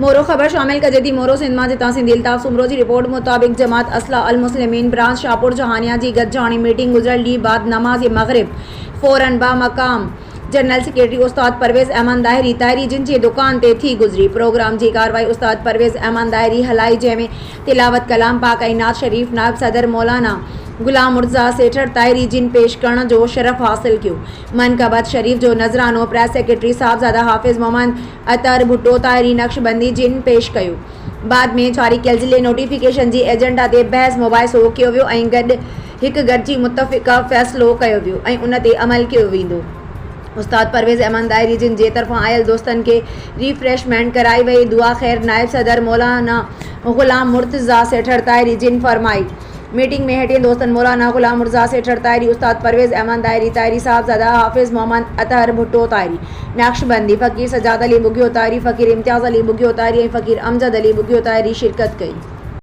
मोरो ख़बर शामिल कजेदी मोरो सिंध मां जितां सिंधी अल्ताफ़ सुमरो जी रिपोर्ट मुताबिक़ जमात असला अल मुस्लिमीन ब्रांच शाहपुर जहानिया जी गॾिजाणी मीटिंग गुज़िरियल ॾींहुं बाद नमाज़ मग़रिब फ़ौरन बामक़ाम जनरल सेक्रेटरी उस्ताद परवेज़ अहमद ताहिरी जिन जी दुकान ते थी गुज़री। प्रोग्राम जी कार्रवाई उस्ताद परवेज़ अहमद ताहिरी हलाई, जंहिंमें तिलावत कलाम पाक ऐं नात शरीफ नायब सदर मौलाना गुलाम मुर्तज़ा सेठर ताहिरी जिन पेश करण जो शरफ़ हासिल कियो। मनक़बत शरीफ जो नज़रानो प्रेस सेक्रेटरी साहबज़ादा हाफ़िज़ मोहम्मद अतर भुट्टो ताहिरी नक्शबंदी जिन पेश कयो। बाद में जारी कयल ज़िले नोटिफिकेशन जी एजेंडा ते बहस मुबाहिसो कयो वियो ऐं गॾिजी मुतफ़िक़ा फ़ैसिलो कयो वियो ऐं उन ते अमल कयो वेंदो। उस्ताद परवेज़ अहमद ताहिरी जिन जे तरफ़ां आयल दोस्तनि खे रिफ्रेशमेंट कराई वई। दुआ ख़ैर नायब सदर मौलाना गुलाम मुर्तज़ा सेठर ताहिरी जिन फरमाई। मीटिंग में हेठियन दोस्तन मौलाना गुलाम मुर्तज़ा सेठर ताहिरी, उस्ताद परवेज़ अहमद ताहिरी साहबज़ादा हाफ़िज़ मोहम्मद अतर भुट्टो ताहिरी नक्शबंदी, फ़कीर सजाद अली बुगियो ताहिरी, फ़कीर इम्तियाज़ अली बुगियो ताहिरी ऐं फ़कीर अमजद अली बुगियो ताहिरी शिरकत कई।